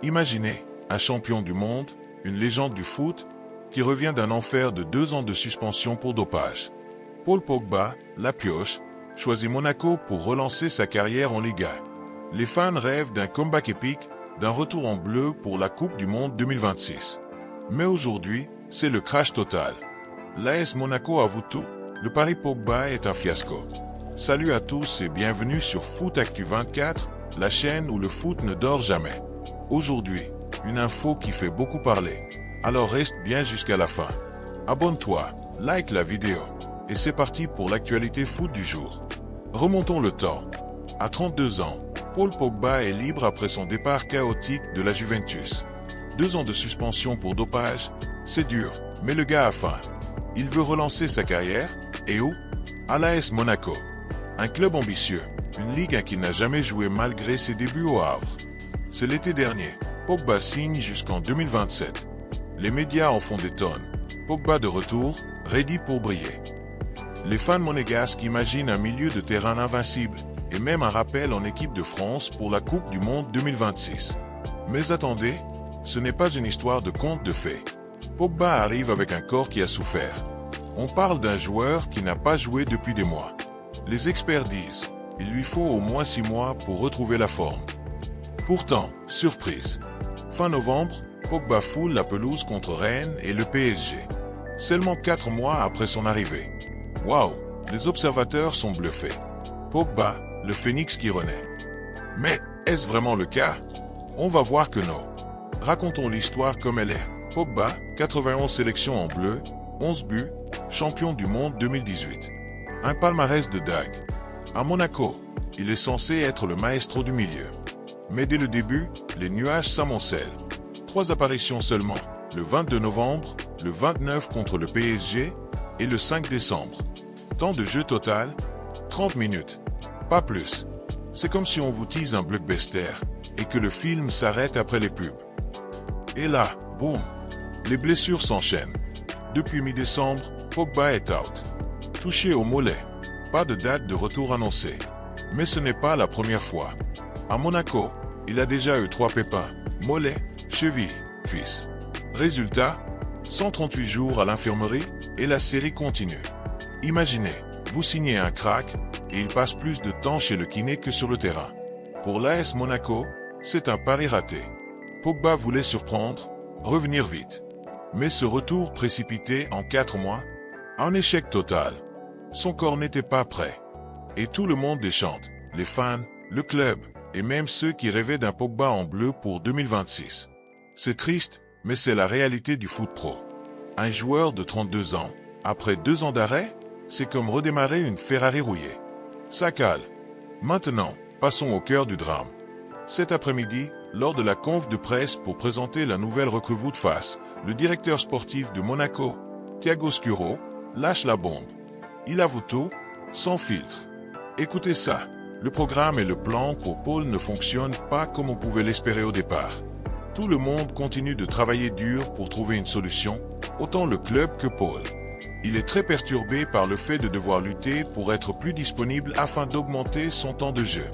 Imaginez, un champion du monde, une légende du foot, qui revient d'un enfer de 2 ans de suspension pour dopage. Paul Pogba, la pioche, choisit Monaco pour relancer sa carrière en Liga. Les fans rêvent d'un comeback épique, d'un retour en bleu pour la Coupe du Monde 2026. Mais aujourd'hui, c'est le crash total. L'AS Monaco avoue tout. Le pari Pogba est un fiasco. Salut à tous et bienvenue sur Foot Actu 24, la chaîne où le foot ne dort jamais. Aujourd'hui, une info qui fait beaucoup parler. Alors reste bien jusqu'à la fin. Abonne-toi, like la vidéo. Et c'est parti pour l'actualité foot du jour. Remontons le temps. À 32 ans, Paul Pogba est libre après son départ chaotique de la Juventus. 2 ans de suspension pour dopage, c'est dur, mais le gars a faim. Il veut relancer sa carrière, et où? À l'AS Monaco. Un club ambitieux, une ligue qu'il n'a jamais joué malgré ses débuts au Havre. C'est l'été dernier, Pogba signe jusqu'en 2027. Les médias en font des tonnes. Pogba de retour, ready pour briller. Les fans monégasques imaginent un milieu de terrain invincible, et même un rappel en équipe de France pour la Coupe du Monde 2026. Mais attendez, ce n'est pas une histoire de conte de fées. Pogba arrive avec un corps qui a souffert. On parle d'un joueur qui n'a pas joué depuis des mois. Les experts disent, il lui faut au moins 6 mois pour retrouver la forme. Pourtant, surprise. Fin novembre, Pogba foule la pelouse contre Rennes et le PSG. Seulement 4 mois après son arrivée. Waouh, les observateurs sont bluffés. Pogba, le phénix qui renaît. Mais, est-ce vraiment le cas? On va voir que non. Racontons l'histoire comme elle est. Pogba, 91 sélections en bleu, 11 buts, champion du monde 2018. Un palmarès de dingue. À Monaco, il est censé être le maestro du milieu. Mais dès le début, les nuages s'amoncellent. 3 apparitions seulement, le 22 novembre, le 29 contre le PSG et le 5 décembre. Temps de jeu total, 30 minutes. Pas plus. C'est comme si on vous tease un blockbuster et que le film s'arrête après les pubs. Et là, boum, les blessures s'enchaînent. Depuis mi-décembre, Pogba est out. Touché au mollet. Pas de date de retour annoncée. Mais ce n'est pas la première fois. À Monaco, il a déjà eu 3 pépins. Mollet, cheville, cuisse. Résultat, 138 jours à l'infirmerie et la série continue. Imaginez, vous signez un crack et il passe plus de temps chez le kiné que sur le terrain. Pour l'AS Monaco, c'est un pari raté. Pogba voulait surprendre, revenir vite. Mais ce retour précipité en 4 mois, un échec total. Son corps n'était pas prêt. Et tout le monde déchante, les fans, le club, et même ceux qui rêvaient d'un Pogba en bleu pour 2026. C'est triste, mais c'est la réalité du foot pro. Un joueur de 32 ans, après 2 ans d'arrêt, c'est comme redémarrer une Ferrari rouillée. Ça cale. Maintenant, passons au cœur du drame. Cet après-midi, lors de la conf de presse pour présenter la nouvelle recrue Woodface, le directeur sportif de Monaco, Thiago Scuro, lâche la bombe. Il avoue tout, sans filtre. Écoutez ça, le programme et le plan pour Paul ne fonctionnent pas comme on pouvait l'espérer au départ. Tout le monde continue de travailler dur pour trouver une solution, autant le club que Paul. Il est très perturbé par le fait de devoir lutter pour être plus disponible afin d'augmenter son temps de jeu.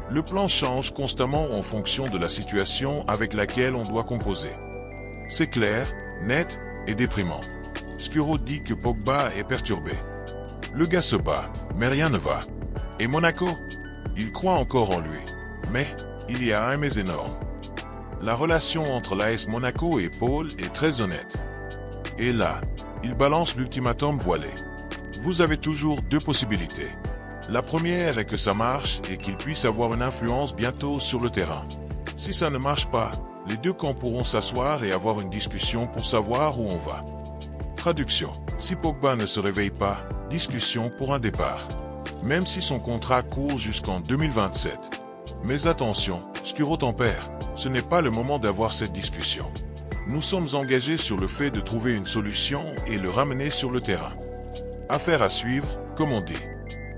Le plan change constamment en fonction de la situation avec laquelle on doit composer. C'est clair, net et déprimant. Scuro dit que Pogba est perturbé. Le gars se bat, mais rien ne va. Et Monaco? Il croit encore en lui. Mais, il y a un mais énorme. La relation entre l'AS Monaco et Paul est très honnête. Et là, il balance l'ultimatum voilé. Vous avez toujours 2 possibilités. La première est que ça marche et qu'il puisse avoir une influence bientôt sur le terrain. Si ça ne marche pas, les 2 camps pourront s'asseoir et avoir une discussion pour savoir où on va. Traduction. Si Pogba ne se réveille pas, discussion pour un départ. Même si son contrat court jusqu'en 2027. Mais attention, Scuro tempère, ce n'est pas le moment d'avoir cette discussion. Nous sommes engagés sur le fait de trouver une solution et le ramener sur le terrain. Affaire à suivre, comme on dit.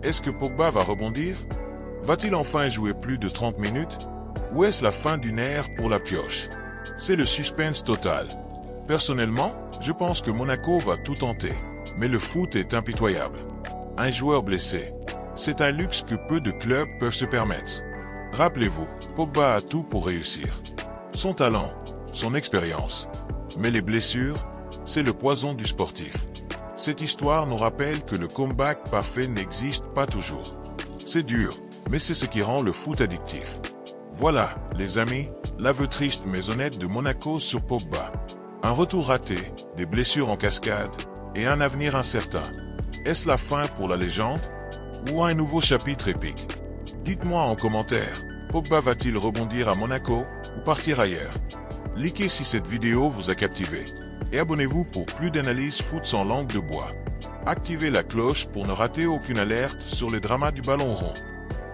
Est-ce que Pogba va rebondir? Va-t-il enfin jouer plus de 30 minutes? Ou est-ce la fin d'une ère pour la pioche? C'est le suspense total. Personnellement, je pense que Monaco va tout tenter. Mais le foot est impitoyable. Un joueur blessé. C'est un luxe que peu de clubs peuvent se permettre. Rappelez-vous, Pogba a tout pour réussir. son talent, son expérience. Mais les blessures, c'est le poison du sportif. Cette histoire nous rappelle que le comeback parfait n'existe pas toujours. C'est dur, mais c'est ce qui rend le foot addictif. Voilà, les amis, l'aveu triste mais honnête de Monaco sur Pogba. Un retour raté, des blessures en cascade, et un avenir incertain. Est-ce la fin pour la légende, ou un nouveau chapitre épique? Dites-moi en commentaire, Pogba va-t-il rebondir à Monaco, ou partir ailleurs? Likez si cette vidéo vous a captivé. Et abonnez-vous pour plus d'analyses foot sans langue de bois. Activez la cloche pour ne rater aucune alerte sur les dramas du ballon rond.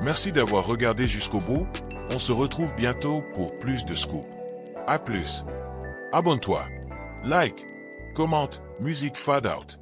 Merci d'avoir regardé jusqu'au bout. On se retrouve bientôt pour plus de scoops. A plus. Abonne-toi. Like. Commente. Musique fade out.